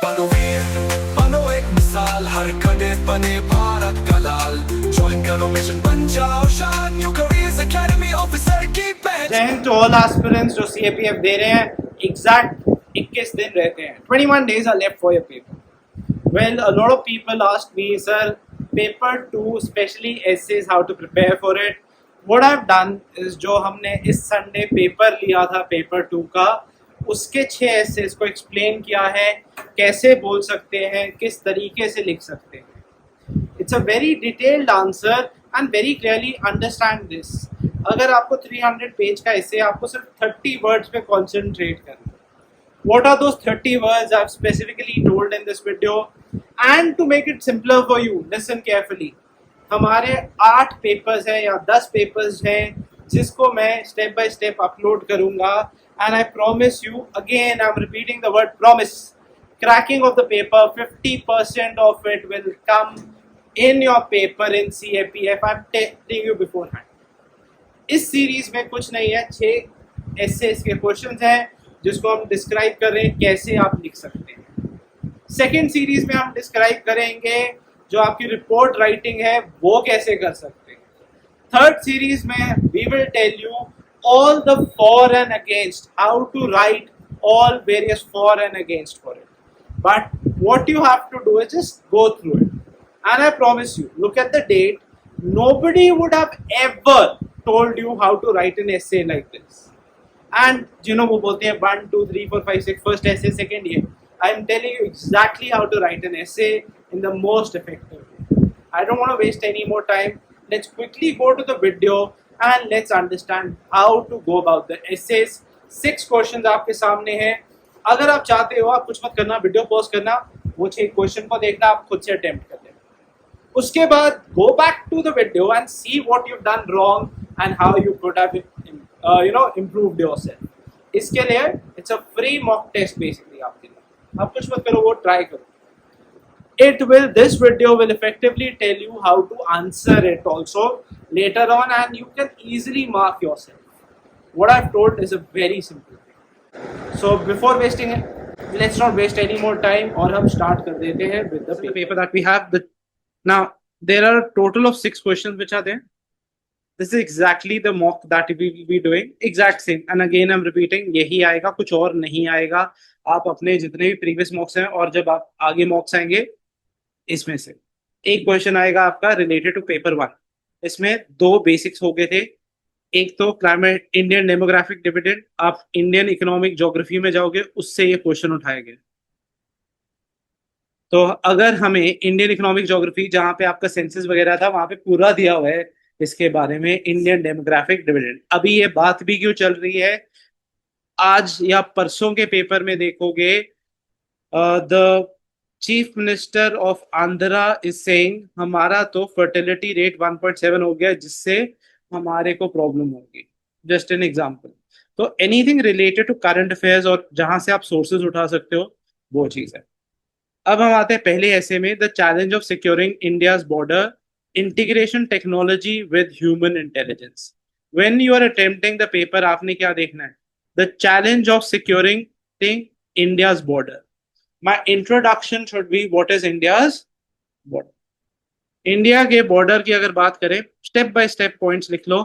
बनो वीर, बनो एक मिसाल, हर कैडेट बने भारत का लाल। ज्वाइन करो मिशन, बन जाओ शान, न्यू करियर्स एकेडमी ऑफिसर की पहचान। जय हिंद टू ऑल एस्पिरेंट्स जो सीएपीएफ दे रहे हैं। एग्जैक्ट 21 दिन रहते हैं, 21 days are left for your paper. Well, a lot of people asked me, sir, paper 2, especially essays, how to prepare for it. What I've done is जो हमने इस Sunday paper लिया था पेपर 2 का, उसके 6 essays को एक्सप्लेन किया है, कैसे बोल सकते हैं, किस तरीके से लिख सकते हैं। It's a very detailed answer and very clearly understand this. अगर आपको 300 पेज का essay, आपको सिर्फ 30 वर्ड्स पे कॉन्सेंट्रेट करना है। What are those 30 words I've specifically told in this video? And to make it simpler for you, listen carefully. हमारे 8 papers हैं या 10 पेपर्स हैं जिसको मैं स्टेप बाय स्टेप अपलोड करूंगा, and I promise you, again I'm repeating the word promise, cracking of the paper, 50% of it will come in your paper in CAPF. I'm telling you beforehand. इस series में कुछ नहीं है, 6 assess के questions हैं जिसको हम डिस्क्राइब कर रहे हैं कैसे आप लिख सकते हैं। सेकेंड सीरीज में हम डिस्क्राइब करेंगे जो आपकी रिपोर्ट राइटिंग है वो कैसे कर सकते हैं। थर्ड सीरीज में we will tell you all the for and against, how to write all various for and against for it. But what you have to do is just go through it, and I promise you, look at the date, nobody would have ever told you how to write an essay like this. And you know, वो बोलते हैं 1, 2, 3, 4, 5, 6 first essay, second year. I am telling you exactly how to write an essay in the most effective way. I don't want to waste any more time. Let's quickly go to the video and let's understand how to go about the essays. 6 questions आपके सामने हैं। अगर आप चाहते हो, आप कुछ मत करना, वीडियो पॉज करना, वो 6 क्वेश्चन को देखना, आप खुद से अटेम्प्ट कर लेना। उसके बाद go back to the video and see what you've done wrong and how you could have improved yourself. इसके लिए it's a free mock test basically आपके लिए, आप कुछ मत करो, वो ट्राई करो। This video will effectively tell you how to answer it also later on, and you can easily mark yourself. What I've told is a very simple thing. So before wasting it, let's not waste any more time और हम start कर देते हैं with the paper that we have. Now, there are a total of 6 questions which are there. This is exactly the mock that we will be doing. Exact same. And again, I'm repeating, यही आएगा, कुछ और नहीं आएगा। आप अपने जितने भी previous mocks हैं और जब आप आगे mocks आएंगे, इसमें से एक क्वेश्चन आएगा आपका related to paper 1. इसमें 2 बेसिक्स हो गए थे। एक तो क्लाइमेट, इंडियन डेमोग्राफिक डिविडेंड, आप इंडियन इकोनॉमिक ज्योग्राफी में जाओगे, उससे ये क्वेश्चन उठाए गए। तो अगर हमें इंडियन इकोनॉमिक ज्योग्राफी, जहां पे आपका सेंसस वगैरह था, वहां पे पूरा दिया हुआ है इसके बारे में, इंडियन डेमोग्राफिक डिविडेंड। अभी ये बात भी क्यों चल रही है, आज या परसों के पेपर में देखोगे, the chief minister of Andhra is saying हमारा तो फर्टिलिटी रेट 1.7 हो गया, जिससे हमारे को प्रॉब्लम होगी। Just an example. तो anything related to current affairs और जहां से आप सोर्सेज उठा सकते हो, वो चीज है। अब हम आते हैं पहले ऐसे में, the challenge of securing India's border, integration technology with human intelligence. When you are attempting the paper, आपने क्या देखना है, the challenge of securing India's border. My introduction should be what is India's border. India के border की अगर बात करें, step by step points लिख लो।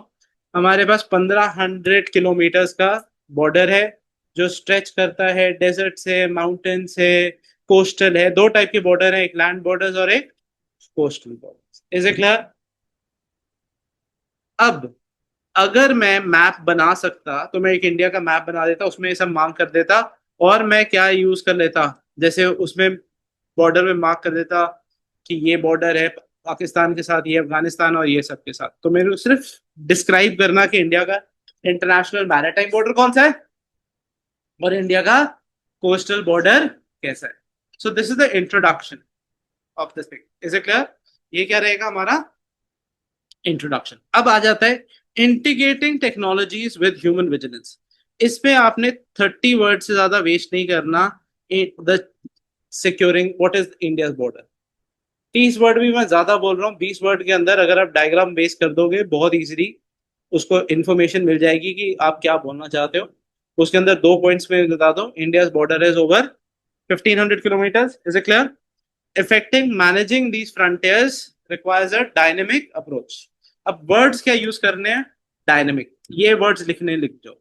हमारे पास 1500 किलोमीटर्स का बॉर्डर है जो स्ट्रेच करता है, डेजर्ट से, माउंटेन से, कोस्टल है। 2 टाइप के बॉर्डर है, एक लैंड बॉर्डर्स और एक coastal borders. Is it clear? अब अगर मैं मैप बना सकता तो मैं एक इंडिया का मैप बना देता, उसमें ये सब मार्क कर देता, और मैं क्या यूज कर लेता, जैसे उसमें बॉर्डर में मार्क कर देता कि ये बॉर्डर है पाकिस्तान के साथ, ये अफगानिस्तान और ये सब के साथ। तो मेरे को सिर्फ डिस्क्राइब करना कि इंडिया का इंटरनेशनल मैरीटाइम बॉर्डर कौन सा है और इंडिया का कोस्टल बॉर्डर कैसा है। So this is the introduction of this thing. Is it clear? ये क्या रहेगा हमारा इंट्रोडक्शन। अब आ जाता है integrating technologies with human vigilance. इस पे आपने 30 वर्ड से ज्यादा वेस्ट नहीं करना। The securing what is India border, 30 word भी मैं ज्यादा बोल रहा हूँ। 20 वर्ड के अंदर अगर आप डायग्राम बेस कर दोगे, बहुत इजीली उसको इन्फॉर्मेशन मिल जाएगी कि आप क्या बोलना चाहते हो। उसके अंदर 2 पॉइंट्स में बता दो, India border is over 1500 kilometers. Is it clear? Effective managing these frontiers requires a dynamic approach. अब words क्या use करने हैं? Dynamic. ये words लिखने लिख दो.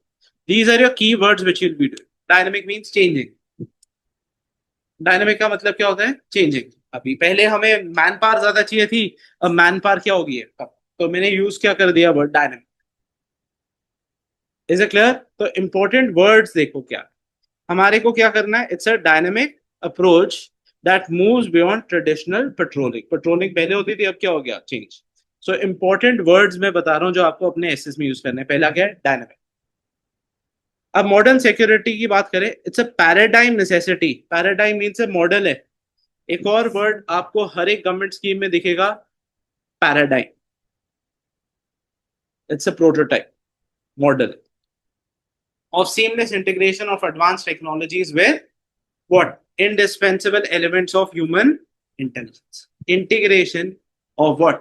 These are your key words which you'll be doing. Dynamic means changing. Dynamic का मतलब क्या होता है? Changing. अभी पहले हमें मैन पावर ज्यादा चाहिए थी, अब मैन पावर क्या होगी है? तो मैंने यूज क्या कर दिया word dynamic. Is it clear? तो इंपॉर्टेंट वर्ड्स देखो क्या हमारे को क्या करना है. It's a dynamic approach that moves beyond traditional patrolling. Patrolling पहले होती थी, अब क्या हो गया? चेंज. सो इंपॉर्टेंट वर्ड्स मैं बता रहा हूं जो आपको अपने एसएस में यूज करने हैं. पहला क्या है? डायनेमिक. अब मॉडर्न सिक्योरिटी की बात करें, it's a paradigm necessity. Paradigm means a model है. एक और वर्ड आपको हर एक गवर्नमेंट स्कीम में दिखेगा, paradigm. It's a prototype model of seamless integration of advanced technologies with what? Indispensable elements of human intelligence. Integration of what?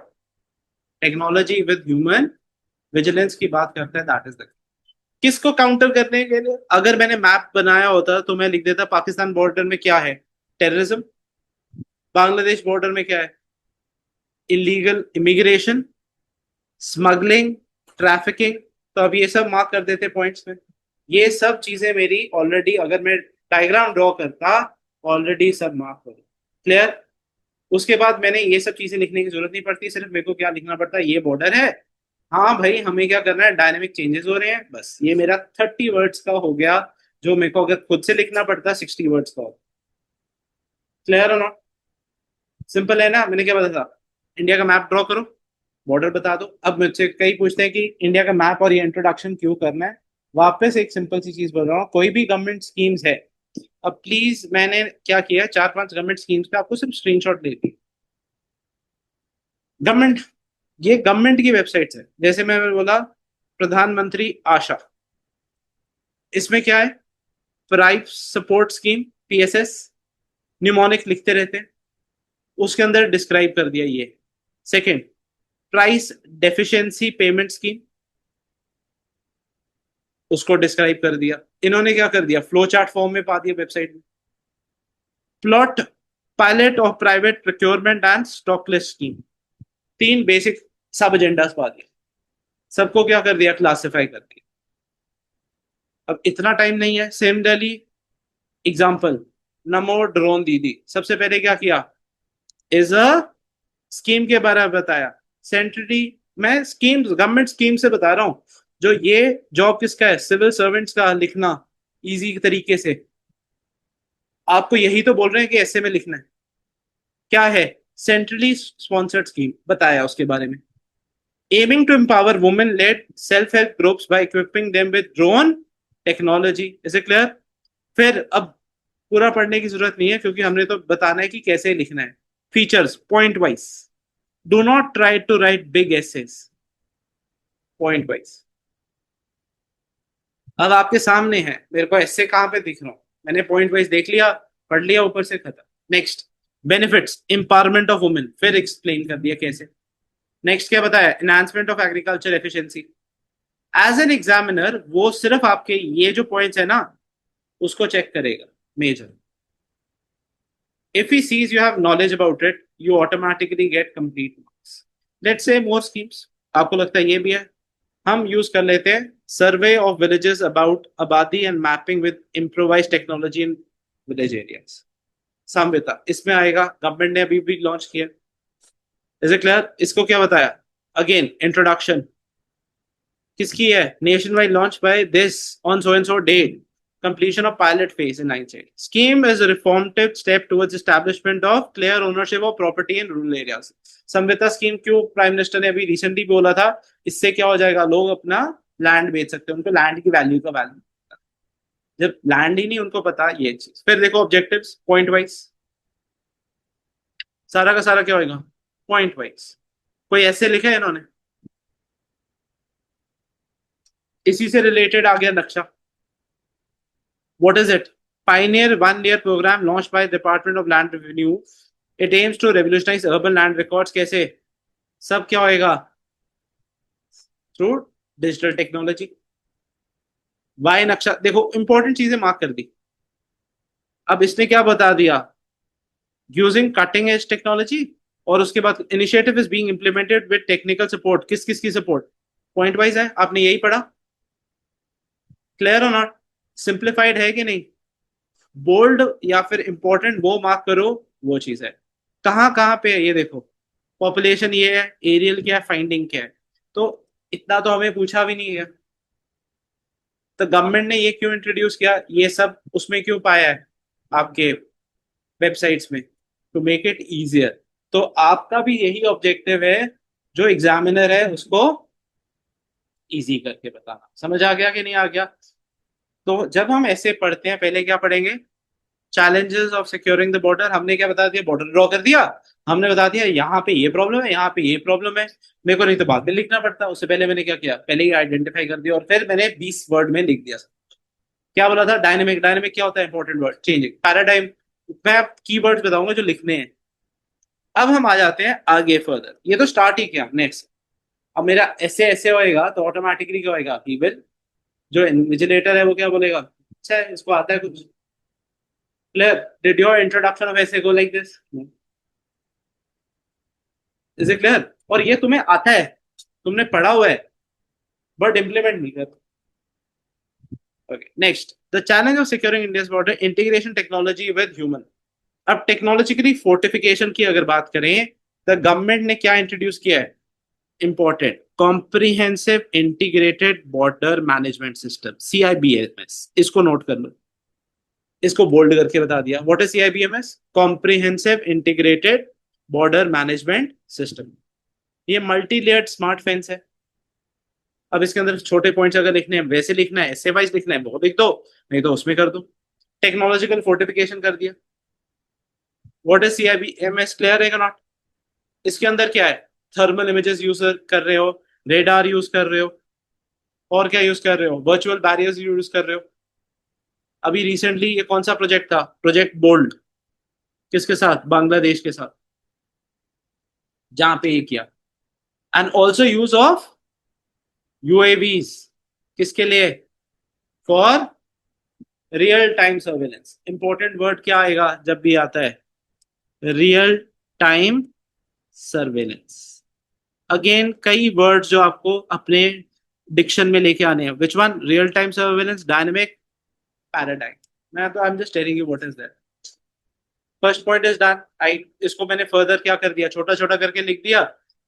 Technology with human vigilance की बात करते हैं. That is the किसको counter करने के लिए? अगर मैंने मैप बनाया होता तो मैं लिख देता पाकिस्तान बॉर्डर में क्या है? टेररिज्म. बांग्लादेश बॉर्डर में क्या है? Illegal immigration, smuggling, trafficking. तो अब ये सब मार्क कर देते पॉइंट्स में. ये सब चीजें मेरी ऑलरेडी, अगर मैं डायग्राम ड्रॉ करता, ऑलरेडी सब मार्क हो. क्लियर? उसके बाद मैंने ये सब चीजें लिखने की जरूरत नहीं पड़ती. सिर्फ मेरे को क्या लिखना पड़ता है? ये बॉर्डर है. हाँ भाई, हमें क्या करना है? डायनेमिक चेंजेस हो रहे हैं. बस ये मेरा 30 वर्ड्स का हो गया, जो मेरे को अगर खुद से लिखना पड़ता 60 वर्ड्स का हो. क्लियर हो नॉट? सिंपल है ना. मैंने क्या बताया? इंडिया का मैप ड्रॉ करो, बॉर्डर बता दो. अब मुझसे कई पूछते हैं कि इंडिया का मैप और ये इंट्रोडक्शन क्यों करना है. वापस एक सिंपल सी चीज बोल रहा हूँ, कोई भी गवर्नमेंट स्कीम्स है. अब प्लीज, मैंने क्या किया, 4-5 गवर्नमेंट स्कीम्स का आपको सिर्फ स्क्रीनशॉट ले ली. गवर्नमेंट, ये गवर्नमेंट की वेबसाइट है. जैसे मैंने बोला प्रधानमंत्री आशा, इसमें क्या है? Price support scheme, PSS. Mnemonic लिखते रहते हैं, उसके अंदर डिस्क्राइब कर दिया ये. Second, price deficiency payment scheme, उसको डिस्क्राइब कर दिया. इन्होंने क्या कर दिया? फ्लो चार्ट फॉर्म में पा दिया वेबसाइट में. Plot pilot of private procurement and stock list scheme. 3 basic सब एजेंडास पा दिया. सबको क्या कर दिया? क्लासिफाई कर दिया. अब इतना टाइम नहीं है. सिमिलरली एग्जांपल, नमो ड्रोन दीदी. सबसे पहले क्या किया? इज अ स्कीम के बारे में बताया. सेंट्रली, मैं स्कीम, गवर्नमेंट स्कीम से बता रहा हूं. जो ये जॉब किसका है? सिविल सर्वेंट्स का. लिखना इजी तरीके से. आपको यही तो बोल रहे हैं कि ऐसे में लिखना है. क्या है? सेंट्रली स्पॉन्सर्ड स्कीम बताया उसके बारे में. Aiming to empower women led self help groups by equipping them with drone technology. Is it clear? फिर अब पूरा पढ़ने की जरूरत नहीं है, क्योंकि हमने तो बताना है कि कैसे लिखना है. Features point wise. Do not try to write big essays. Point wise. अब आपके सामने है, मेरे को ऐसे कहां पे दिख रहा हूं? मैंने पॉइंट वाइज देख लिया, पढ़ लिया, ऊपर से खत्म. Next, benefits, empowerment of women. फिर एक्सप्लेन कर दिया कैसे. नेक्स्ट क्या बताया? Enhancement of agriculture efficiency. As an examiner वो सिर्फ आपके ये जो पॉइंट्स है ना, उसको चेक करेगा major. If he sees you have knowledge about it, you automatically get complete marks. Let's say more schemes. आपको लगता है ये भी है, हम यूज कर लेते हैं. सर्वे ऑफ विलेजेस अबाउट आबादी and mapping with improvised technology in village areas. Savita इसमें आएगा. गवर्नमेंट ने अभी भी लॉन्च किया. Is it clear? इसको क्या बताया? Again introduction. किसकी है? Nation wide launch by this on so and so date. Completion of pilot phase in 9 states. Scheme is a reformative step towards establishment of clear ownership of property in rural areas. Savita scheme क्यों prime minister ने अभी recently बोला था? इससे क्या हो जाएगा? लोग अपना लैंड बेच सकते हैं, उनको लैंड की वैल्यू का वैल्यू. जब लैंड ही नहीं उनको पता ये चीज. फिर देखो ऑब्जेक्टिव्स पॉइंट वाइज. सारा का सारा क्या होगा? Point wise. कोई ऐसे लिखा है इन्होंने? इसी से रिलेटेड आ गया नक्शा. What is it? Pioneer one-year program launched by Department of Land Revenue. It aims to revolutionize urban land records. कैसे? सब क्या होएगा? Through digital technology. Why नक्शा? देखो इंपॉर्टेंट चीजें मार्क कर दी. अब इसने क्या बता दिया, यूजिंग कटिंग एज टेक्नोलॉजी, और उसके बाद initiative is being implemented with technical support. किस किस की सपोर्ट? पॉइंट वाइज है, आपने यही पढ़ा। क्लियर और नॉट? सिंप्लीफाइड है कि नहीं? बोल्ड या फिर इंपॉर्टेंट वो मार्क करो, वो चीज है। कहाँ कहाँ पे है ये देखो, पॉपुलेशन ये है, एरियल क्या है, फाइंडिंग क्या है। तो इतना तो हमें पूछा भी नहीं है, तो गवर्नमेंट ने ये क्यों इंट्रोड्यूस किया, ये सब उसमें क्यों पाया है आपके वेबसाइट्स में, टू मेक इट इजियर। तो आपका भी यही ऑब्जेक्टिव है, जो एग्जामिनर है उसको इजी करके बताना। समझ आ गया कि नहीं आ गया? तो जब हम ऐसे पढ़ते हैं, पहले क्या पढ़ेंगे, challenges of securing the border. हमने क्या बता दिया, बॉर्डर ड्रॉ कर दिया, हमने बता दिया यहाँ पे ये प्रॉब्लम है, यहाँ पे ये प्रॉब्लम है। मेरे को नहीं तो बाद में लिखना पड़ता, उससे पहले मैंने क्या किया, पहले ही आइडेंटिफाई कर दिया और फिर मैंने 20 वर्ड में लिख दिया। क्या बोला था, डायनेमिक। डायनेमिक क्या होता है, इंपॉर्टेंट वर्ड, चेंजिंग, पैराडाइम। मैं कीवर्ड्स बताऊंगा जो लिखने हैं। अब हम आ जाते हैं आगे फर्दर, ये तो स्टार्ट ही किया। नेक्स्ट, अब मेरा ऐसे ऐसे होएगा तो ऑटोमेटिकली क्या होएगा, ही विल, जो इन्विजिलेटर है वो क्या बोलेगा, अच्छा है इसको आता है कुछ। Clear? Did your introduction of ऐसे go like this? Is it clear? और ये तुम्हें आता है, तुमने पढ़ा हुआ है, बट इम्प्लीमेंट नहीं करते। Okay, next, the challenge of securing India's border, integration technology with human. अब टेक्नोलॉजिकली फोर्टिफिकेशन की अगर बात करें, तो गवर्नमेंट ने क्या इंट्रोड्यूस किया है, important, comprehensive integrated border management system, CIBMS। इसको नोट कर लो, इसको बोल्ड करके बता दिया। What is CIBMS? Comprehensive integrated border management system. ये मल्टी लेयर्ड स्मार्ट फेंस है। अब इसके अंदर छोटे पॉइंट्स अगर लिखने हैं, वैसे लिखना है, ऐसे वाइज लिखना है, वो लिख दो, नहीं तो उसमें कर दो। टेक्नोलॉजिकल फोर्टिफिकेशन कर दिया। What is CIBMS? क्लियर है नॉट? इसके अंदर क्या है, थर्मल इमेजेस यूज कर रहे हो, रेडार यूज कर रहे हो, और क्या यूज कर रहे हो, वर्चुअल बैरियर्स यूज कर रहे हो। अभी रिसेंटली ये कौन सा प्रोजेक्ट था, प्रोजेक्ट बोल्ड, किसके साथ, बांग्लादेश के साथ, जहां पे ये किया। And also use of UAVs, किसके लिए, for real time surveillance. Important word क्या आएगा जब भी आता है, रियल टाइम सर्वेलेंस। अगेन कई वर्ड्स जो आपको अपने डिक्शन में लेके आने हैं। Which one, real time surveillance, dynamic, paradigm. मैं तो I am just telling you what is that. First point is done. I, इसको मैंने फर्दर क्या कर दिया, छोटा छोटा करके लिख दिया,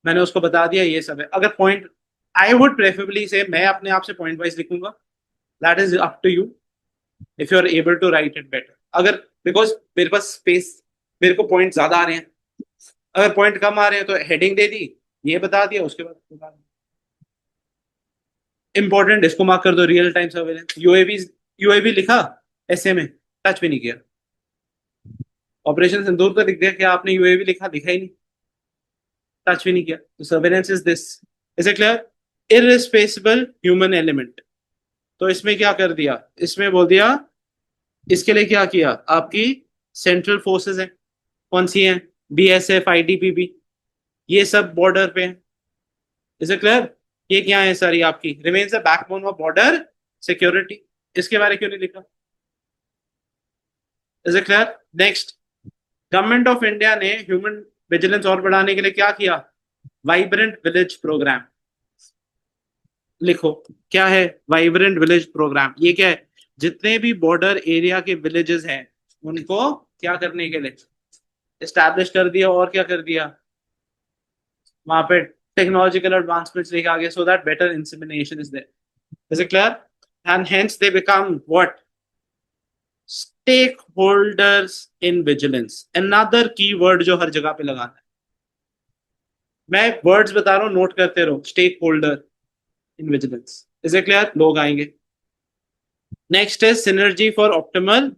मैंने उसको बता दिया ये सब है। अगर पॉइंट, आई वुड प्रेफरेबली से मैं अपने आप से पॉइंट वाइज लिखूंगा, that is up to you, if you are able to write it better. अगर, बिकॉज मेरे पास स्पेस, मेरे को पॉइंट ज्यादा आ रहे हैं, अगर पॉइंट कम आ रहे हैं तो हेडिंग दे दी, ये बता दिया, उसके बाद बता दिया। इंपॉर्टेंट, इसको मार्क कर दो, रियल टाइम सर्वेलेंस। यूएवी लिखा, ऐसे में टच भी नहीं किया। ऑपरेशन सिंदूर तो लिख दिया, क्या आपने यूएवी लिखा, दिखा ही नहीं, टच भी नहीं किया। तो surveillance is this. Is it clear? Irresponsible human element, तो इसमें क्या कर दिया, इसमें बोल दिया, इसके लिए क्या किया, आपकी सेंट्रल फोर्सेस हैं, कौन सी हैं, BSF, ITBP, ये सब बॉर्डर पे हैं। Is it clear? ये क्या है सारी आपकी, remains the backbone of border security. इसके बारे क्यों नहीं लिखा? Is it clear? Next, government of India ने ह्यूमन विजिलेंस और बढ़ाने के लिए क्या किया, वाइब्रेंट विलेज प्रोग्राम। लिखो, क्या है वाइब्रेंट विलेज प्रोग्राम, ये क्या है, जितने भी बॉर्डर एरिया के विलेजेस हैं उनको क्या करने के लिए एस्टैब्लिश कर दिया, और क्या कर दिया, वहां पे टेक्नोलॉजिकल एडवांसमेंट्स लेके आ गए, so that better insemination is there. Is it clear? And hence they become what, stakeholders in vigilance. Another key word जो हर जगह पे लगाना है, मैं वर्ड्स बता रहा हूं, नोट करते रहो, stakeholder in vigilance. Is it clear? लोग आएंगे। Next is synergy for optimal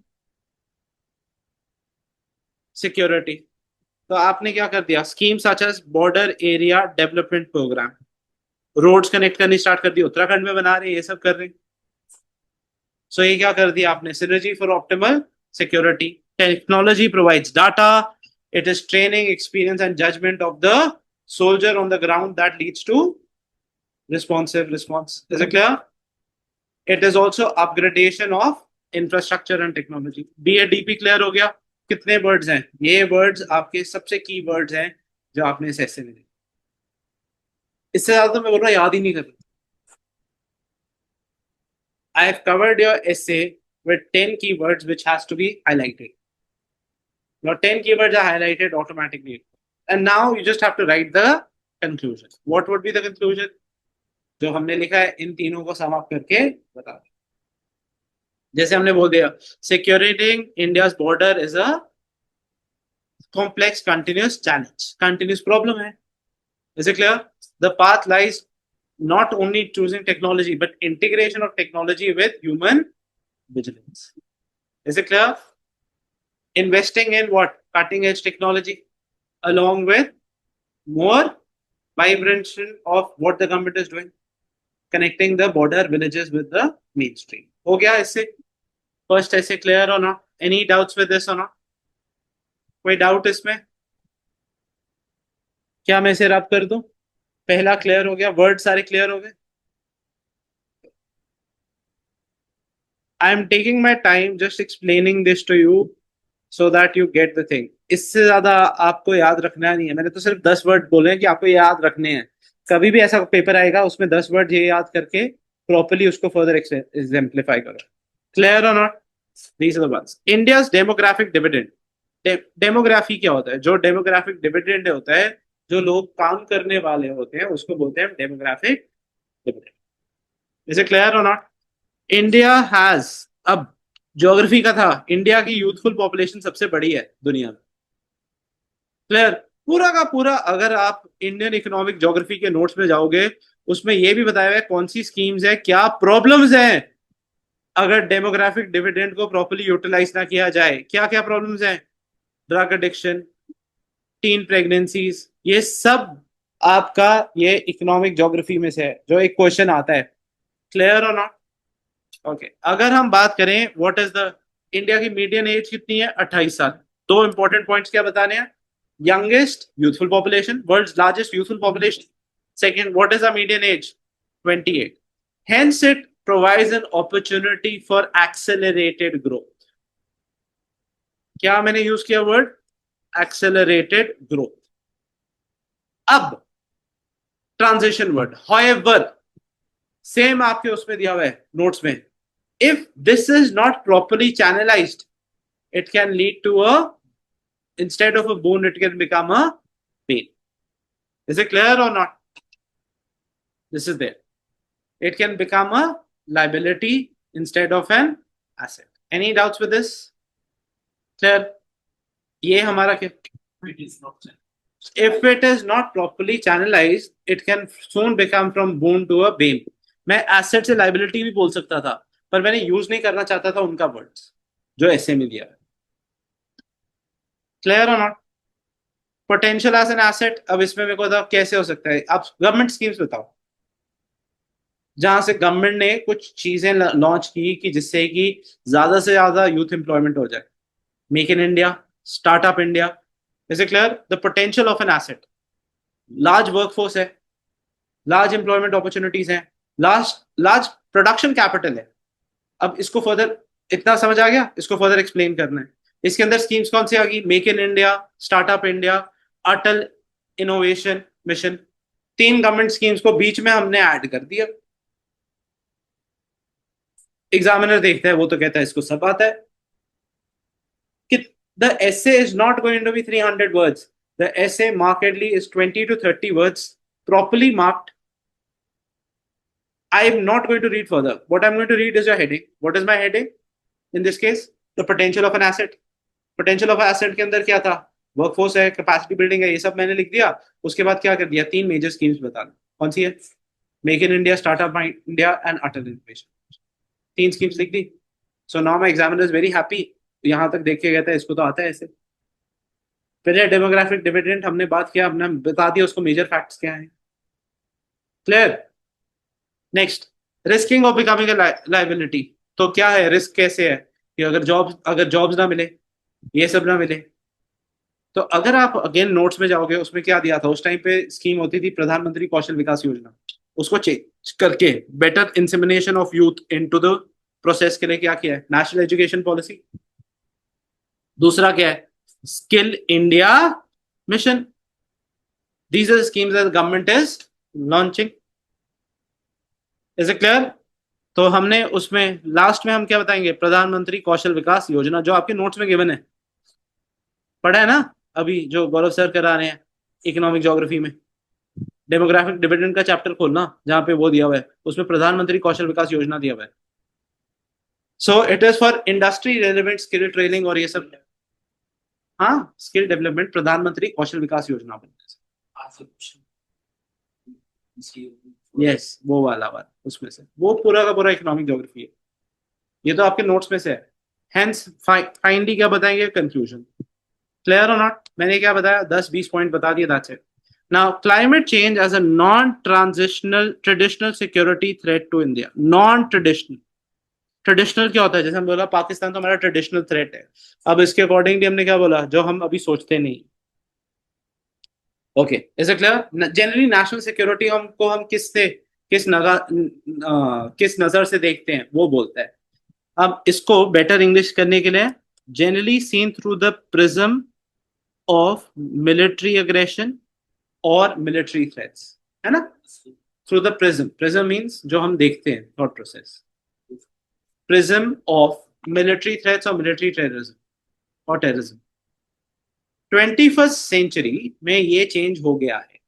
security. तो आपने क्या कर दिया, scheme such as border area development programme, roads connect करनी स्टार्ट कर दी, उत्तराखंड में बना रहे हैं, ये सब कर रहे हैं। सो ये क्या कर दिया आपने, synergy for optimal security. Technology provides data, it is training, experience and judgement of the soldier on the ground that leads to responsive response. Is it clear? It is also upgradation of infrastructure and technology. DADP clear हो गया। कितने words हैं? ये words आपके सबसे की words हैं जो आपने इस ऐसे में लिखे। इससे ज्यादा तो मैं बोल रहा याद ही नहीं कर रहा। I have covered your essay with 10 keywords which has to be highlighted. Your 10 keywords are highlighted automatically. And now you just have to write the conclusion. What would be the conclusion? जो हमने लिखा है इन तीनों को sum up करके बता दें। जैसे हमने बोल दिया, securing India's border is a complex continuous challenge, continuous problem है। Is it clear? The path lies not only choosing technology but integration of technology with human vigilance. Is it clear? Investing in what? Cutting edge technology along with more vibration of what the government is doing, connecting the border villages with the mainstream. हो गया इससे? First ऐसे clear हो ना? Any doubts with this हो ना? कोई doubt इसमें? क्या मैं इसे रब कर दूं? पहला क्लियर हो गया, वर्ड सारे क्लियर हो गए। I am taking my time just explaining this to you so that you get the thing. इससे ज्यादा आपको याद रखना नहीं है। मैंने तो सिर्फ 10 वर्ड बोले हैं कि आपको याद रखने हैं। कभी भी ऐसा पेपर आएगा उसमें 10 वर्ड ये याद करके प्रॉपर्ली उसको फर्दर एग्जाम्प्लीफाई करो। क्लियर और not? These are the ones. India's demographic dividend. Demography क्या होता है? जो डेमोग्राफिक डिविडेंड होता है, जो लोग काम करने वाले होते हैं, उसको बोलते हैं demographic dividend. Is it clear और नॉट? इंडिया हैज, अब ज्योग्राफी का था, इंडिया की यूथफुल पॉपुलेशन सबसे बड़ी है दुनिया में। क्लियर? पूरा का पूरा अगर आप इंडियन इकोनॉमिक ज्योग्राफी के नोट्स में जाओगे उसमें यह भी बताया हुआ है कौन सी स्कीम्स है, क्या प्रॉब्लम्स हैं अगर डेमोग्राफिक डिविडेंड को प्रॉपर्ली यूटिलाइज ना किया जाए। क्या क्या प्रॉब्लम्स हैं? ड्रग एडिक्शन, टीन प्रेगनेंसीज, ये सब आपका ये इकोनॉमिक ज्योग्राफी में से है जो एक क्वेश्चन आता है। क्लियर और नॉट? ओके, अगर हम बात करें व्हाट इज द इंडिया की मीडियन एज कितनी है? 28 साल। दो इंपॉर्टेंट पॉइंट्स क्या बताने हैं? Youngest youthful population, world's largest youthful population. Second, what is the median age? 28। Hence it provides an opportunity for accelerated growth. क्या मैंने यूज किया वर्ड? Accelerated growth. अब ट्रांजिशन वर्ड, हाउएवर, सेम आपके उसमें दिया हुआ है नोट्स में। If this is not properly channelised it can lead to a, instead of a boon it can become a pain. Is it clear or not? This is there. It can become a liability instead of an asset. Any doubts with this? Clear? ये हमारा क्या? If it is not properly channelized it can soon become from boon to a bane. मैं asset से liability भी बोल सकता था पर मैंने यूज नहीं करना चाहता था उनका वर्ड्स जो ऐसे में दिया है। क्लियर और not? Potential as an asset, अब इसमें मेरे को बताओ कैसे हो सकता है। आप गवर्नमेंट स्कीम्स बताओ जहां से गवर्नमेंट ने कुछ चीजें लॉन्च की कि जिससे कि ज्यादा से ज्यादा यूथ एम्प्लॉयमेंट हो जाए। Make in India, startup India. Is it clear? The potential of an asset, large workforce है, लार्ज एम्प्लॉयमेंट अपॉर्चुनिटीज है, लार्ज प्रोडक्शन कैपिटल है। अब इसको फर्दर, इतना समझ आ गया? इसको फर्दर एक्सप्लेन करना है। इसके अंदर स्कीम्स कौन सी आ गई? Make in India, startup India, Atal innovation mission. 3 government schemes को बीच में हमने ऐड कर दिया। एग्जामिनर देखता है वो तो कहता है इसको सब आता है कि the essay is not going to be 300 words. The essay markedly is 20 to 30 words properly marked. I am not going to read further. What I'm going to read is your heading. What is my heading? In this case, the potential of an asset. Potential of an asset के अंदर क्या था? Workforce है, capacity building है, ये सब मैंने लिख दिया। उसके बाद क्या कर दिया? 3 मेजर स्कीम्स बता दो। कौन सी है? Make in India, startup India and Atal innovation. 3 schemes लिख दी। So now my examiner is very happy. यहां तक देख के कहता है इसको तो आता है ऐसे। पहले डेमोग्राफिक डिविडेंड हमने बात किया, हमने बता दिया उसको मेजर फैक्ट्स क्या है। Clear? Next, risking of becoming a liability. तो क्या है रिस्क? कैसे है कि अगर जॉब्स ना मिले, ये सब ना मिले, तो अगर आप अगेन नोट्स में जाओगे उसमें क्या दिया था? उस टाइम पे स्कीम होती थी प्रधानमंत्री कौशल विकास योजना। उसको चेंज करके better insemination of youth into the process के लिए क्या किया है? National education policy. दूसरा क्या है? Skill India mission. These are schemes that government is launching. Is it clear? तो हमने उसमें लास्ट में हम क्या बताएंगे? प्रधानमंत्री कौशल विकास योजना, जो आपके नोट्स में गिवन है, पढ़ा है ना अभी, जो गौरव सर करा रहे हैं इकोनॉमिक ज्योग्राफी में। डेमोग्राफिक डिविडेंड का चैप्टर खोलना, जहां पे वो दिया हुआ है, उसमें प्रधानमंत्री कौशल विकास योजना दिया हुआ है। So it is for industry relevant skill training और ये सब। हाँ, स्किल डेवलपमेंट, प्रधानमंत्री कौशल विकास योजना। यस, वो वाला बात उसमें से, वो पूरा का पूरा इकोनॉमिक ज्योग्राफी है। ये तो आपके नोट्स में से है। हेंस फाइनली क्या बताएंगे? कंक्लूजन। क्लियर और नॉट? मैंने क्या बताया? 10-20 पॉइंट बता दिए, that's it. Now climate change as a non transitional traditional security threat to India. Non traditional, traditional क्या होता है? जैसे हम बोला पाकिस्तान तो हमारा ट्रेडिशनल थ्रेट है। अब इसके अकॉर्डिंगली हमने क्या बोला? जो हम अभी सोचते नहीं। Okay, is it clear? Generally national security हमको हम किस नजर से देखते हैं वो बोलता है। अब इसको बेटर इंग्लिश करने के लिए, generally seen through the prism of military aggression और मिलिट्री थ्रेट्स, है ना? Through the prism, prism means जो हम देखते हैं, thought process. Prism of military threats और मिलिट्री टेररिज्म और टेररिज्म। 21st सेंचुरी में ये चेंज हो गया है।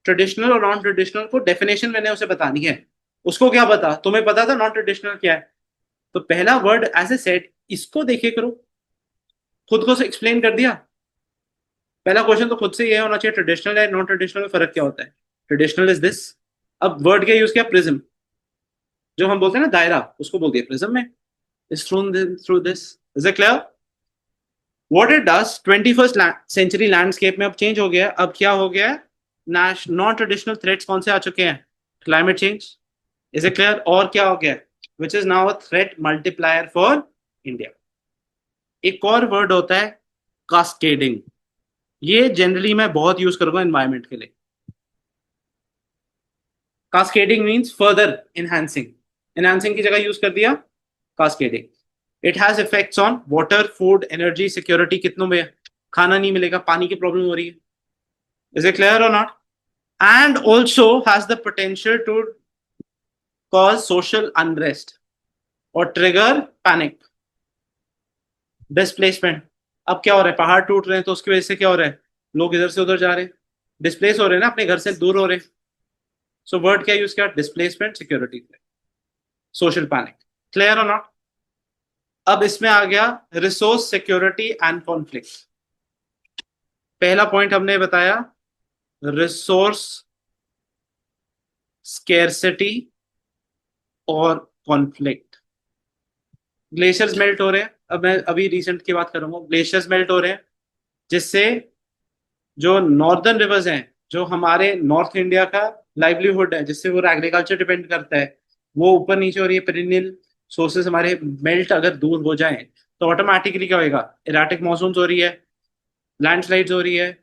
ट्रेडिशनल और नॉन ट्रेडिशनल को डेफिनेशन मैंने उसे बतानी है। उसको क्या पता? तुम्हें पता था नॉन ट्रेडिशनल क्या है? तो पहला वर्ड एज ए सेट, इसको देखे करो, खुद को एक्सप्लेन कर दिया। पहला क्वेश्चन तो खुद से ये होना चाहिए, ट्रेडिशनल है नॉन ट्रेडिशनल में फर्क क्या होता है? Traditional is this. अब वर्ड क्या यूज किया? प्रिज्म। जो हम बोलते हैं ना दायरा, उसको बोल दिया प्रिज्म में। Is through this. Is it clear? What it does, 21st century landscape में अब चेंज हो गया। अब क्या हो गया? नॉन ट्रेडिशनल थ्रेट्स कौन से आ चुके हैं? Climate change. Is it clear? और क्या हो गया? Which is now a threat multiplier for India. एक और वर्ड होता है कास्केडिंग। ये जनरली मैं बहुत यूज करूंगा एनवायरमेंट के लिए। Cascading means further enhancing. Enhancing की जगह यूज कर दिया cascading. It has effects on water, food, energy, security. कितनों में खाना नहीं मिलेगा, पानी की प्रॉब्लम हो रही है। इज इट क्लियर और not? And also has the potential to cause social unrest और ट्रिगर पैनिक, डिस्प्लेसमेंट। अब क्या हो रहा है? पहाड़ टूट रहे हैं, तो उसकी वजह से क्या हो रहा है? लोग इधर से उधर जा रहे हैं, डिस्प्लेस हो रहे हैं ना, अपने घर से दूर हो रहे हैं। सो वर्ड क्या यूज किया? Displacement, security, social panic. Clear और नॉट? अब इसमें आ गया रिसोर्स सिक्योरिटी एंड कॉन्फ्लिक्ट। पहला पॉइंट हमने बताया रिसोर्स स्केर्सिटी और कॉन्फ्लिक्ट। ग्लेशियर्स मेल्ट हो रहे हैं। अब मैं अभी रिसेंट की बात करूंगा। ग्लेशियर्स मेल्ट हो रहे हैं, जिससे जो नॉर्दर्न रिवर्स हैं, जो हमारे नॉर्थ इंडिया का लाइवलीहुड है, जिससे वो एग्रीकल्चर डिपेंड करता है, वो ऊपर नीचे हो रही है। पेरिनियल सोर्सेस हमारे मेल्ट अगर दूर हो जाएं, तो ऑटोमेटिकली क्या होगा? इराटिक मॉनसून हो रही है, लैंडस्लाइड्स हो रही है,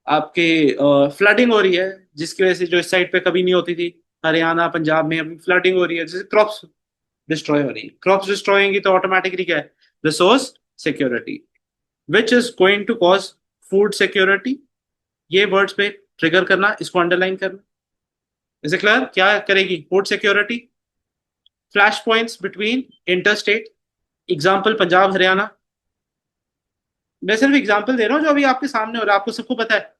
आपके फ्लडिंग हो रही है, जिसकी वजह से जो इस साइड पे कभी नहीं होती थी, हरियाणा पंजाब में अभी फ्लडिंग हो रही है, जिससे क्रॉप्स डिस्ट्रॉय हो रही है। क्रॉप्स डिस्ट्रॉय होंगी तो ऑटोमेटिकली क्या है? Resource security, which is going to cause food security. ये वर्ड्स पे ट्रिगर करना, इसको अंडरलाइन करना। Is it clear? क्या करेगी? Food security. Flash points between interstate, example Punjab Haryana. मैं सिर्फ एग्जाम्पल दे रहा हूँ जो अभी आपके सामने हो रहा है, आपको सबको पता है।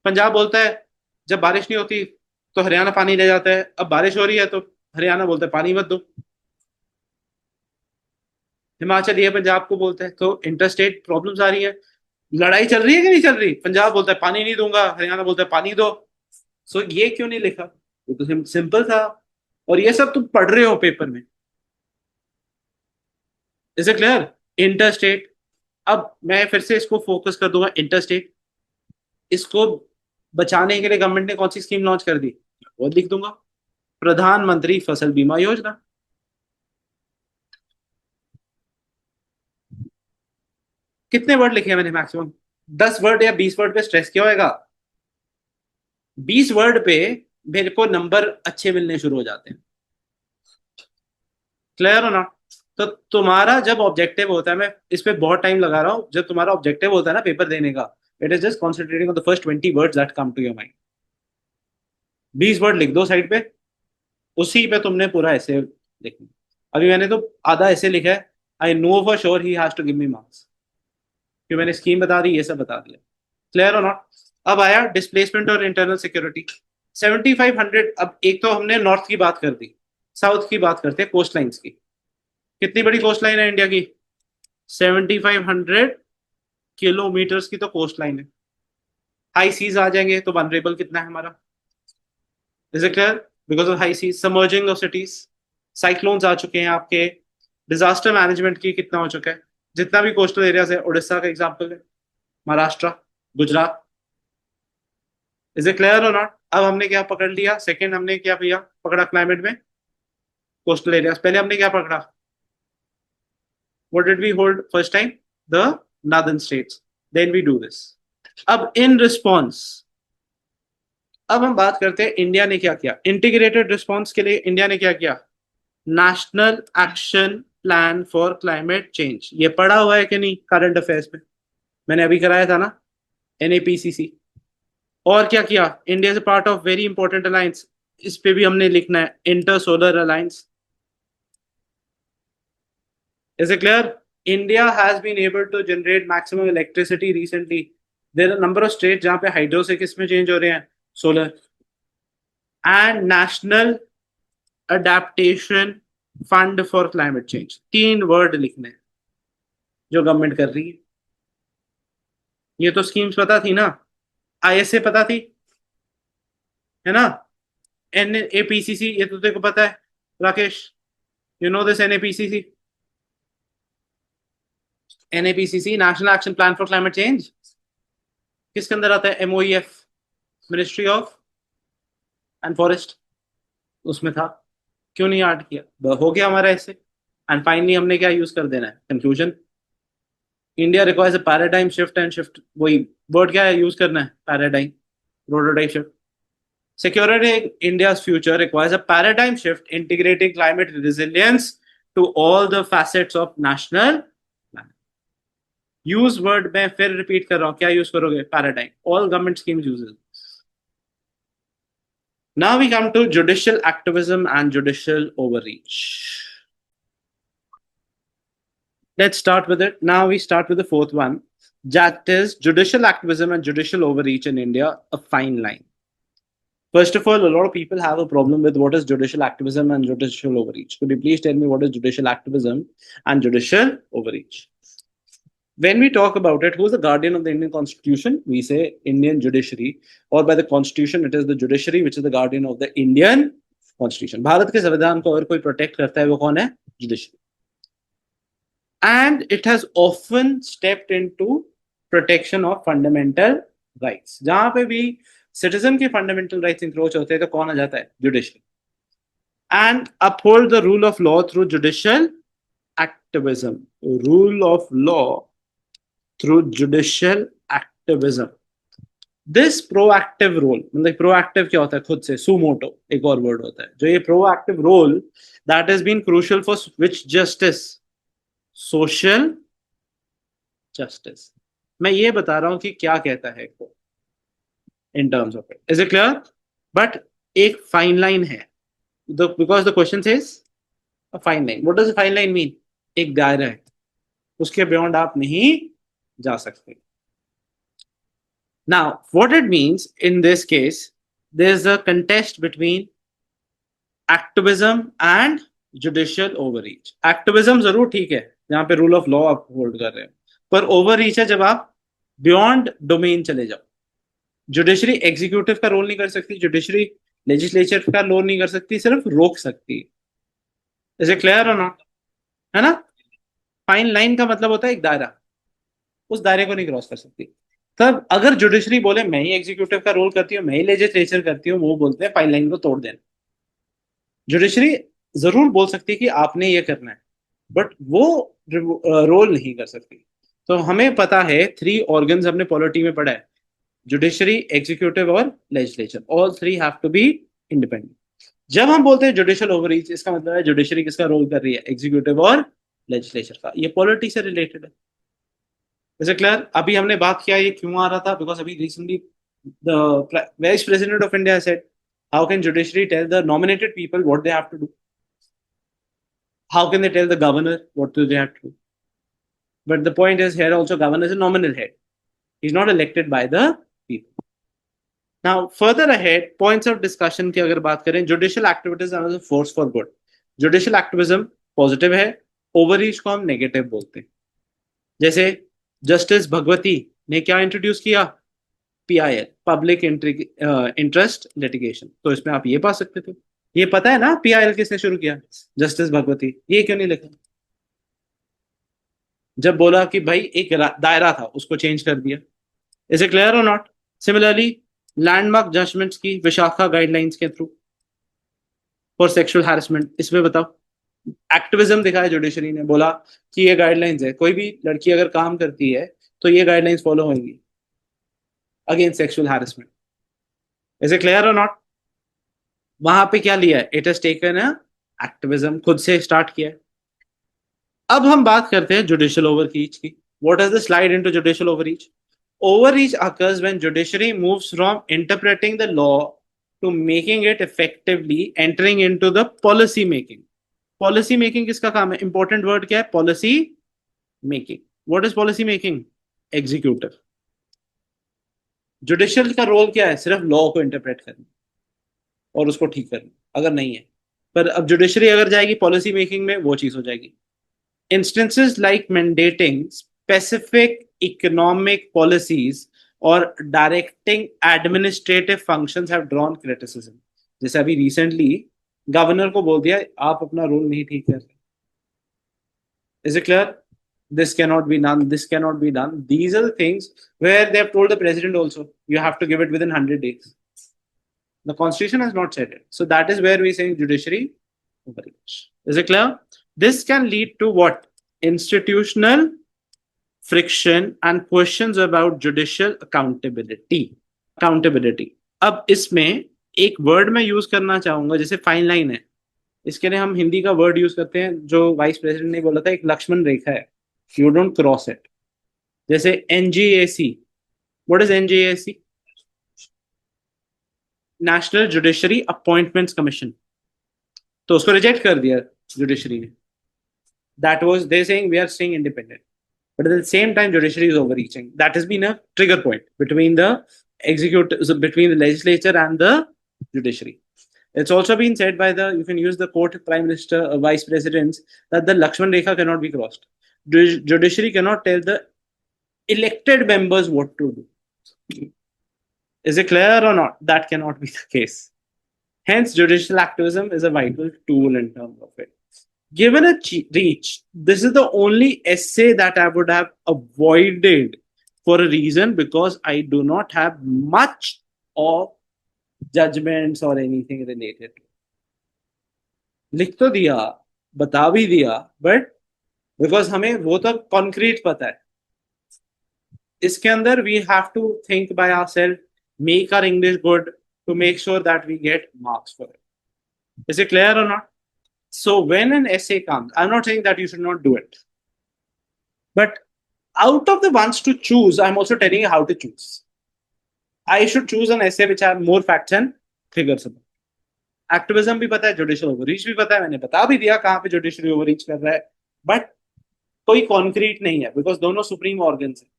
पंजाब बोलता है जब बारिश नहीं होती तो हरियाणा पानी ले जाता है, अब बारिश हो रही है तो हरियाणा बोलता है पानी मत दो। हिमाचल ये पंजाब को बोलता है। तो इंटरस्टेट प्रॉब्लम्स आ रही है, लड़ाई चल रही है कि नहीं चल रही? पंजाब बोलता है पानी नहीं दूंगा, हरियाणा बोलता है पानी दो। सो ये क्यों नहीं लिखा? ये तो सिंपल था, और ये सब तुम पढ़ रहे हो पेपर में। Is it clear? इंटरस्टेट। अब मैं फिर से इसको फोकस कर दूंगा, इंटरस्टेट। इसको बचाने के लिए गवर्नमेंट ने कौन सी स्कीम लॉन्च कर दी? वो लिख दूंगा, प्रधानमंत्री फसल बीमा योजना। कितने वर्ड लिखे हैं मैंने? मैक्सिमम 10 वर्ड या 20 वर्ड पे स्ट्रेस किया होगा। 20 वर्ड पे मेरे को नंबर अच्छे मिलने शुरू हो जाते हैं। क्लियर हो ना? तो तुम्हारा जब ऑब्जेक्टिव होता है, मैं इस पे बहुत टाइम लगा रहा हूँ, जब तुम्हारा ऑब्जेक्टिव होता है ना पेपर देने का, it is just concentrating on the first 20 words that come to your mind. 20 word लिख दो साइड पे, उसी पे तुमने पूरा ऐसे लिखना। अभी मैंने तो आधा ऐसे लिखा है, I know for sure he has to give me marks, क्योंकि मैंने स्कीम बता दी, ये सब बता दिया। क्लियर हो नॉट? अब आया डिस्प्लेसमेंट और इंटरनल सिक्योरिटी। 7500, अब एक तो हमने नॉर्थ की बात कर दी, साउथ की बात करते हैं, कोस्ट लाइन्स की। कितनी बड़ी कोस्ट लाइन है इंडिया की? 7500 किलोमीटर्स की तो कोस्ट लाइन है। हाई सीज आ जाएंगे तो वनरेबल कितना है हमारा? Is it clear? Because of high seas, submerging of cities, cyclones आ चुके हैं आपके, डिजास्टर मैनेजमेंट की कितना हो चुका है, जितना भी कोस्टल एरियाज है, उड़ीसा का एग्जाम्पल है, Maharashtra, Gujarat. Is it clear और नॉट? अब हमने क्या पकड़ लिया? सेकंड हमने क्या भैया पकड़ा क्लाइमेट में? Coastal areas. पहले हमने क्या पकड़ा? What did we hold first time? The northern states. Then we do this. अब इन रिस्पॉन्स, अब हम बात करते हैं इंडिया ने क्या किया। इंटीग्रेटेड रिस्पॉन्स के लिए इंडिया ने क्या किया? National action plan for climate change. ये पढ़ा हुआ है कि नहीं करंट अफेयर्स में? मैंने अभी कराया था ना, एनएपीसीसी। और क्या किया? India is part of very important alliance, इस पे भी हमने लिखना है, inter solar alliance. Is it clear? India has been able to generate maximum electricity recently. There are number of state जहां पे हाइड्रो से किस में चेंज हो रहे हैं? Solar. And national adaptation fund for climate change. 3 word लिखने हैं जो गवर्नमेंट कर रही है। ये तो स्कीम्स पता थी ना, आईएसए पता थी, है ना, एनएपीसीसी ये तो तेरे को पता है Rakesh, you know this NAPCC. NAPCC national action plan for climate change किसके अंदर आता है? MOEF, ministry of and forest, उसमें था। क्यों नहीं ऐड किया? हो गया हमारा ऐसे। एंड फाइनली हमने क्या यूज कर देना है? Conclusion. India requires a paradigm shift, and shift वही वर्ड क्या है यूज करना है? Paradigm, prototype shift. Securing India's future requires a paradigm shift integrating climate resilience to all the facets of national planning. Use word मैं फिर repeat कर रहा हूँ, क्या use करोगे? Paradigm. All government schemes uses this. Now we come to judicial activism and judicial overreach. Let's start with it. Now we start with the fourth one. That is judicial activism and judicial overreach in India, a fine line. First of all, a lot of people have a problem with what is judicial activism and judicial overreach. Could you please tell me what is judicial activism and judicial overreach? When we talk about it, who is the guardian of the Indian Constitution? We say Indian judiciary, or by the Constitution, it is the judiciary which is the guardian of the Indian Constitution. Bharat के संविधान को अगर कोई protect करता है वो कौन है? Judiciary. And it has often stepped into protection of fundamental rights. जहां पे भी सिटीजन के फंडामेंटल राइट्स इंक्रोच होते हैं तो कौन आ जाता है? Judiciary. And uphold the rule of law through judicial activism. Rule of law through judicial activism. This proactive role, मतलब प्रोएक्टिव क्या होता है? खुद से, सुमोटो एक और वर्ड होता है। जो ये proactive role, that has been crucial for which justice? Social justice. मैं ये बता रहा हूं कि क्या कहता है को in terms of it. Is it clear? But एक fine line है, because the question says a fine line. What does a fine line mean? एक दायरा है, उसके beyond आप नहीं जा सकते। Now, what it means in this case, there's a contest between activism and judicial overreach. Activism जरूर ठीक है, जहां पे rule of law आप होल्ड कर रहे हो, पर overreach है जब आप beyond domain चले जाओ। जुडिशरी एग्जीक्यूटिव का रोल नहीं कर सकती, जुडिशरी लेजिस्लेचर का रोल नहीं कर सकती, सिर्फ रोक सकती है। इज इट क्लियर और नॉट? है ना? फाइन लाइन का मतलब होता है एक दायरा, उस दायरे को नहीं क्रॉस कर सकती। तब अगर जुडिशरी बोले मैं ही एग्जीक्यूटिव का रोल करती हूँ, मैं ही लेजिस्लेचर करती हूँ, वो बोलते हैं फाइन लाइन को तोड़ देना। जुडिशरी जरूर बोल सकती है कि आपने ये करना है, बट वो रोल नहीं कर सकती। तो हमें पता है 3 ऑर्गन्स हमने पॉलिटी में पढ़ा है, judiciary, executive और legislature. All 3 have to be independent. जब हम बोलते हैं जुडिशियल ओवररीच, इसका मतलब है जुडिशरी किसका रोल कर रही है, एग्जीक्यूटिव और लेजिस्लेचर का। ये पॉलिटी से रिलेटेड है। Is it clear? अभी हमने बात किया ये क्यों आ रहा था, बिकॉज अभी recently the vice president of India said how can judiciary tell the nominated people what they have to do, how can they tell the governor what do they have to do? But the point is here also governor is a nominal head, he is not elected by the people. Now further ahead points of discussion की अगर बात करें, judicial activities are a force for good. Judicial activism positive है, overreach को हम negative बोलते हैं। जैसे जस्टिस भगवती ने क्या इंट्रोड्यूस किया, पीआईएल, पब्लिक इंटरेस्ट लिटिगेशन। तो इसमें आप ये पा सकते थे, ये पता है ना पीआईएल किसने शुरू किया, जस्टिस भगवती। ये क्यों नहीं लिखा? जब बोला कि भाई एक दायरा था उसको चेंज कर दिया। इज इट क्लियर और नॉट? सिमिलरली लैंडमार्क जजमेंट्स की विशाखा गाइडलाइंस के थ्रू फॉर सेक्सुअल हैरेसमेंट, इसमें बताओ एक्टिविज्म दिखाया जुडिशरी ने, बोला कि ये गाइडलाइंस है, कोई भी लड़की अगर काम करती है तो ये गाइडलाइंस फॉलो होंगी against sexual harassment. Is it clear और नॉट? वहां पे क्या लिया है, इट हैज टेकन एक्टिविज्म, खुद से स्टार्ट किया है। अब हम बात करते हैं जुडिशियल ओवररीच की। What is the slide into judicial overreach? Overreach occurs when judiciary moves from interpreting the law to making it effectively entering into the policy making. Policy making किसका काम है? Important word क्या है? Policy making. What is policy making? Executive. Judicial का role क्या है? सिर्फ law को इंटरप्रेट करना और उसको ठीक करना, अगर नहीं है। पर अब जुडिशरी अगर जाएगी पॉलिसी मेकिंग में, वो चीज हो जाएगी। Instances like mandating specific economic policies or directing administrative functions have drawn criticism. जैसे अभी recently गवर्नर को बोल दिया आप अपना रोल नहीं ठीक कर रहे। Is it clear? This cannot be done. This cannot be done. These are the things where they have told the president also, you have to give it within 100 days. The constitution has not said it. So that is where we say judiciary overreach. Is it clear? This can lead to what? Institutional friction and questions about judicial accountability. Accountability. अब इसमें एक word मैं use करना चाहूंगा, जैसे fine line है, इसके लिए हम हिंदी का वर्ड यूज करते हैं जो वाइस प्रेसिडेंट ने बोला था, एक लक्ष्मण रेखा है, यू डोंट क्रॉस इट। जैसे NJAC, what is NJAC? National judiciary appointments commission. तो उसको रिजेक्ट कर दिया जुडिशरी ने। That was they saying we are staying independent, but at the same time judiciary is overreaching. That has been a trigger point between the executive, between the legislature and the judiciary. It's also been said by the, you can use the court, prime minister, vice presidents, that the Lakshman Rekha cannot be crossed. Judiciary cannot tell the elected members what to do. Is it clear or not? That cannot be the case. Hence judicial activism is a vital tool in terms of it. Given a reach, this is the only essay that I would have avoided for a reason, because I do not have much of judgments or anything related to it. लिख तो दिया, बता भी दिया, but because हमें वो तो concrete पता है, इसके अंदर we have to think by ourselves, make our English good to make sure that we get marks for it. Is it clear or not? So when an essay comes, I'm not saying that you should not do it, but out of the ones to choose, I'm also telling you how to choose. I should choose an essay which have more facts and figures about. Activism भी पता है, judicial overreach भी पता है, मैंने बता भी दिया कहाँ पे judiciary overreach कर रहा है, but कोई concrete नहीं है, because दोनों supreme organs हैं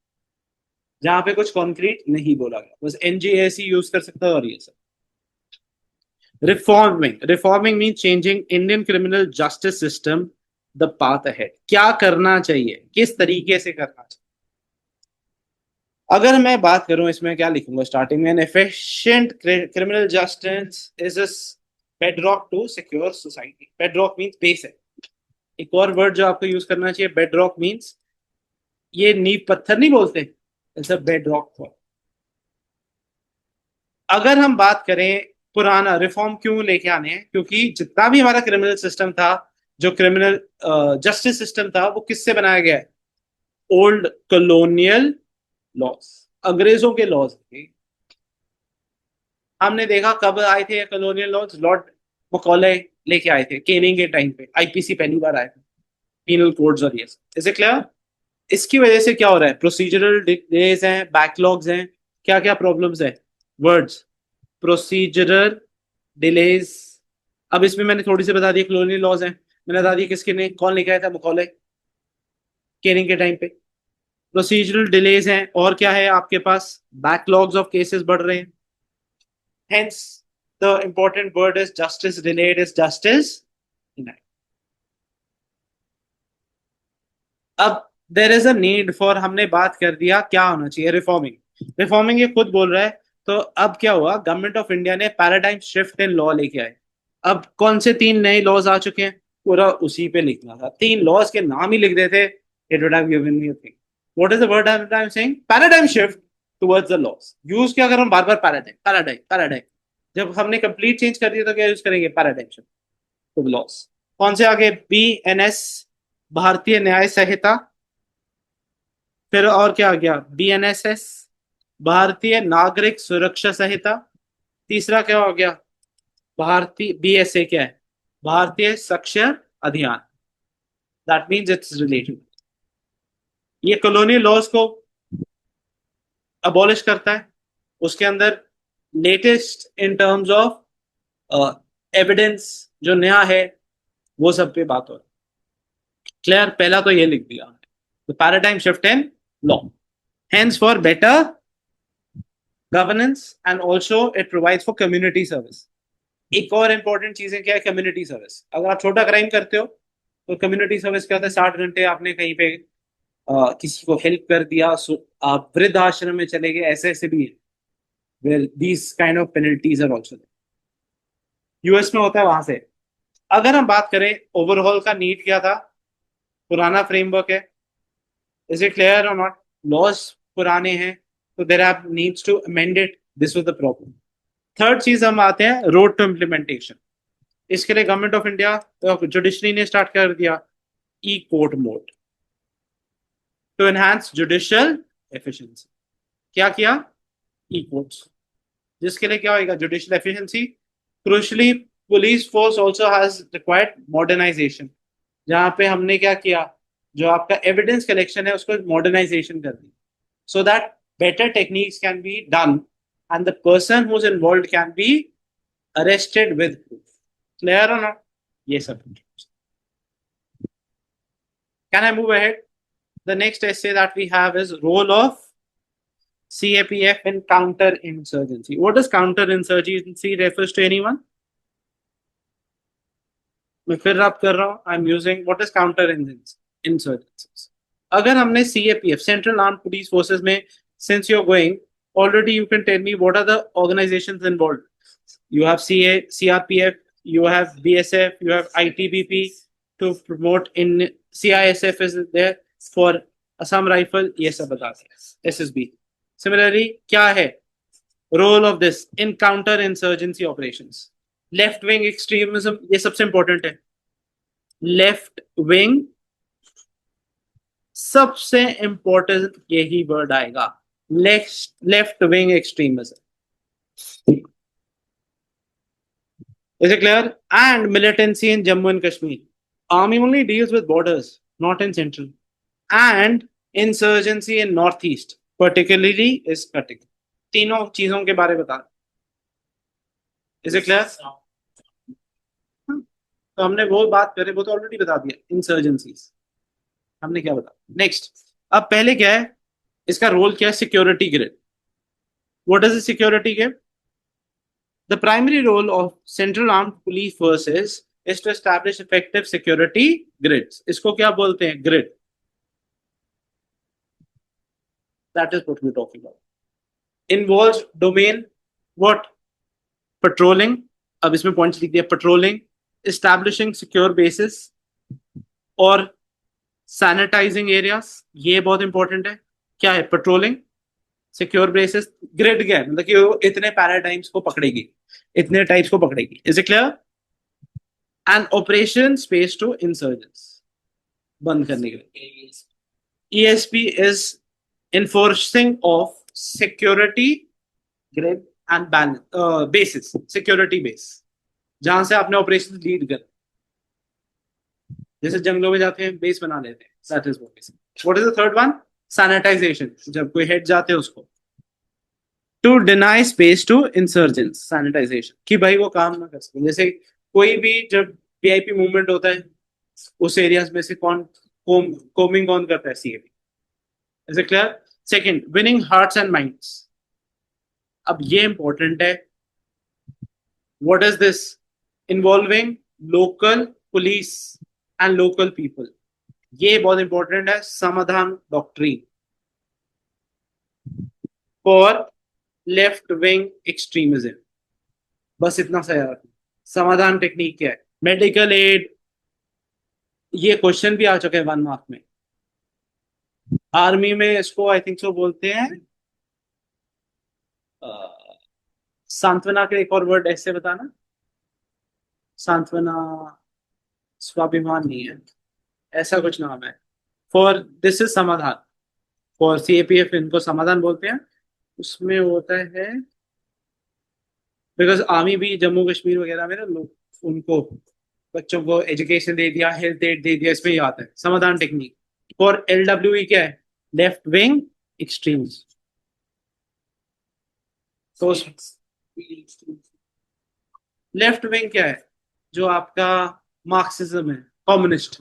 जहाँ पे कुछ concrete नहीं बोला गया। बस NJAC यूज कर सकता है और ये सब। Reforming means changing Indian criminal justice system, the path ahead. क्या करना चाहिए, किस तरीके से करना चाहिए। अगर मैं बात करूं इसमें क्या लिखूंगा स्टार्टिंग में, efficient criminal justice is a bedrock to secure society. Bedrock means base है। एक और वर्ड जो आपको यूज करना चाहिए, bedrock means ये नींव पत्थर नहीं बोलते, it's a bedrock for. अगर हम बात करें पुराना रिफॉर्म क्यों लेके आने हैं, क्योंकि जितना भी हमारा क्रिमिनल सिस्टम था, जो क्रिमिनल जस्टिस सिस्टम था, वो किससे बनाया गया है? ओल्ड कॉलोनियल लॉज, अंग्रेजों के लॉज थे। हमने देखा कब आए थे कॉलोनियल लॉज, लॉर्ड मकौले लेके आए थे केनिंग के टाइम पे, आईपीसी पहली बार आया था, पीनल कोड्स और ये सब। Is it clear? इसकी वजह से क्या हो रहा है? प्रोसीजरल डिलेज हैं, बैकलॉग्स हैं, क्या क्या प्रॉब्लम्स है? Words, procedural delays. अब इसमें मैंने थोड़ी सी बता दी, कॉलोनियल लॉज हैं, मैंने बता दी किसके ने कौन लेके आया था, मकौले केनिंग के टाइम पे। प्रोसीजरल डिलेज हैं, और क्या है आपके पास? बैकलॉग्स ऑफ केसेस बढ़ रहे हैं। Hence the important word is justice delayed is justice denied. अब there is a need for, हमने बात कर दिया क्या होना चाहिए, रिफॉर्मिंग। रिफॉर्मिंग ये खुद बोल रहा है। तो अब क्या हुआ, गवर्नमेंट ऑफ इंडिया ने पैराडाइम शिफ्ट इन लॉ लेके आए। अब कौन से 3 नए लॉज आ चुके हैं, पूरा उसी पे लिखना था। 3 लॉज के नाम ही लिख देते, it would have given me a thing. What is the word I am saying? Paradigm shift towards the laws. Use क्या करूं बार बार? Paradigm paradigm paradigm. जब हमने कंप्लीट चेंज कर दिया तो क्या यूज करेंगे? Paradigm shift to the laws. कौन से आगे? BNS, भारतीय न्याय संहिता। फिर और क्या आ गया? BNSS, भारतीय नागरिक सुरक्षा संहिता। तीसरा क्या हो गया? भारतीय BSA क्या है? भारतीय साक्षर अभियान। That means it's related. ये कॉलोनियल लॉज को अबॉलिश करता है। उसके अंदर latest in terms of evidence जो नया है वो सब पे बात हो रही है। क्लियर? पहला तो ये लिख दिया, the paradigm shift in law, hence for better governance and also it provides for community service. एक और इंपॉर्टेंट चीजें क्या है? Community service. अगर आप छोटा क्राइम करते हो तो कम्युनिटी सर्विस क्या होता है? 60 घंटे आपने कहीं पे किसी को हेल्प कर दिया, आप वृद्ध आश्रम में चले गए, ऐसे ऐसे भी है where these kind of penalties are also. US में होता है वहां से। अगर हम बात करें ओवरऑल का नीड क्या था, पुराना फ्रेमवर्क है। इज इट क्लियर और नॉट? लॉज पुराने हैं तो there are needs to amend it, this was the problem. Third चीज हम आते हैं रोड टू इम्प्लीमेंटेशन। इसके लिए गवर्नमेंट ऑफ इंडिया जुडिशरी ने स्टार्ट कर दिया e court mode to enhance judicial efficiency. क्या किया? ई कोर्ट्स, जिसके लिए क्या होगा? Judicial efficiency. Crucially police force also has required modernisation, जहां पे हमने क्या किया, जो आपका एविडेंस कलेक्शन है उसको मॉडर्नाइजेशन कर दी, so that better techniques can be done and the person who is involved can be arrested with proof. Clear और नॉट? ये सब। Can I move ahead? The next essay that we have is role of CAPF in counter-insurgency. What does counter-insurgency refers to anyone? मैं फिर रब कर रहा हूँ, I'm using what is counter-insurgency. अगर हमने CAPF, Central Armed Police Forces में, since you're going, already you can tell me what are the organizations involved. You have CRPF, you have BSF, you have ITBP to promote in, CISF is there for Assam rifle, ये सब बता दें, SSB। Similarly क्या है role of this in counter insurgency operations? Left wing extremism, ये सबसे important है। Left wing सबसे इंपॉर्टेंट यही वर्ड आएगा, left wing extremism. Is it clear? And militancy in Jammu and Kashmir. Army only deals with borders, not in central. And insurgency in northeast particularly is cutting। तीनों चीजों के बारे में बता। Is it clear? तो हमने वो बात करें, वो तो ऑलरेडी बता दिया, इंसर्जेंसीज हमने क्या बता। नेक्स्ट, अब पहले क्या है इसका रोल, क्या है? Security grid. What is the security grid? The primary role of central armed police forces is to establish effective security grids. इसको क्या बोलते हैं? Grid. That is what we're talking about. Involves domain what? Patrolling. अब इसमें points लिख दिया, patrolling, establishing secure basis और sanitising areas. ये बहुत इंपॉर्टेंट है। क्या है? पेट्रोलिंग, सिक्योर बेसिस, ग्रिड क्या है? मतलब कि वो इतने पैराडाइम्स को पकड़ेगी, इतने टाइप्स को पकड़ेगी। Is it clear? And operation space to insurgence, बंद करने के लिए। ESP इज enforcing of security grid and balance basis, security base। जहां से आपने ऑपरेशन लीड कर, जैसे जंगलों में जाते हैं बेस बना लेते हैं, that is what is the third one? Sanitization, जब कोई हेड जाते हैं उसको to deny space to insurgents, sanitization, कि भाई वो काम ना कर सके। जैसे कोई भी जब वीआईपी मूवमेंट होता है उस एरियाज में से कौन कोमिंग कौन करता है? CAP. Is it clear? Second, winning hearts and minds. अब ये इंपॉर्टेंट है। What is this? Involving local police and local people. ये बहुत इंपॉर्टेंट है। समाधान doctrine for left wing extremism. बस इतना सा याद रखना। समाधान टेक्निक क्या है? मेडिकल एड, ये क्वेश्चन भी आ चुके हैं 1 मार्क में। आर्मी में इसको आई थिंक सो बोलते हैं अ, सांत्वना के एक और वर्ड ऐसे बताना। सांत्वना, स्वाभिमान नहीं है, ऐसा कुछ नाम है। फॉर दिस इज समाधान। फॉर सीएपीएफ इनको समाधान बोलते हैं। उसमें होता है बिकॉज आर्मी भी जम्मू कश्मीर वगैरह में ना लोग उनको बच्चों को एजुकेशन दे दिया, हेल्थ एड दे दिया, इसमें ही आता है समाधान टेक्निक। फॉर एलडब्ल्यू क्या है? Left wing extremes. तो लेफ्ट विंग क्या है? जो आपका मार्क्सिज्म है, कम्युनिस्ट।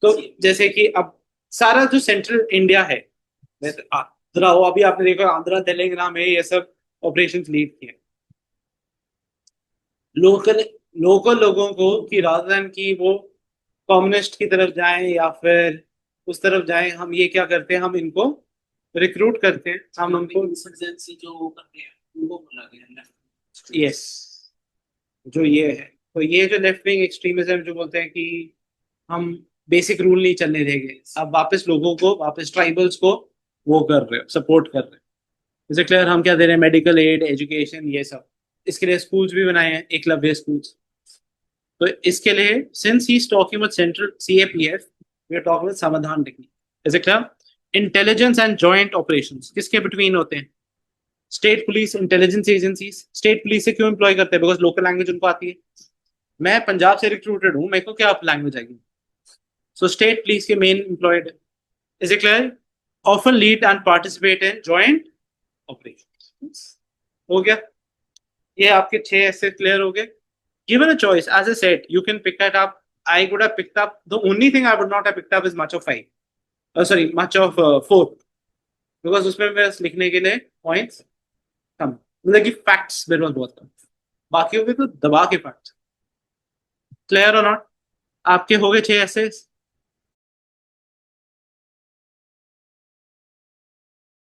तो जैसे कि अब सारा जो सेंट्रल इंडिया है, आंध्रा हो, अभी आपने देखा आंध्रा तेलंगाना में ये सब ऑपरेशन लीड किए। लोकल लोकल लोगों को कि रादर देन कि वो कम्युनिस्ट की तरफ जाएं या फिर उस तरफ जाएं, हम ये क्या करते हैं, हम इनको रिक्रूट करते हैं, हम उनको इंसर्जेंसी जो करते हैं उनको बुला गया। यस, जो ये है, तो ये जो लेफ्ट विंग एक्सट्रीमिज्म जो बोलते हैं कि हम बेसिक रूल नहीं चलने देंगे, अब वापस लोगों को, वापस ट्राइबल्स को वो कर रहे हो, सपोर्ट कर रहे हो। जैसे क्लियर, हम क्या दे रहे हैं? मेडिकल एड, एजुकेशन, ये सब। इसके लिए स्कूल्स भी बनाए हैं, एकलव्य स्कूल्स। तो इसके लिए since he is talking with central CAPF, we are talking with Samadhan technique. Is it clear? Intelligence and joint operations किसके बिटवीन होते हैं? State police, intelligence agencies. State police से क्यों एम्प्लॉय करते हैं? बिकॉज लोकल लैंग्वेज उनको आती है। मैं पंजाब से रिक्रूटेड हूं, मेरे को क्या लैंग्वेज आएगी? सो स्टेट पुलिस के main employed. Is it clear? Often lead and participate in joint operation. हो गया? ये आपके 6 ऐसे क्लियर हो गए। Given a choice, as I said, you can pick it up. I would have picked up. The only thing I would not have picked up is much of 5. Sorry, much of 4. Because उसमें बस लिखने के लिए points कम, मतलब कि facts मेरे पास बहुत कम। बाकी हो गए तो दबा के facts। Clear or not? आपके हो गए 6 ऐसे।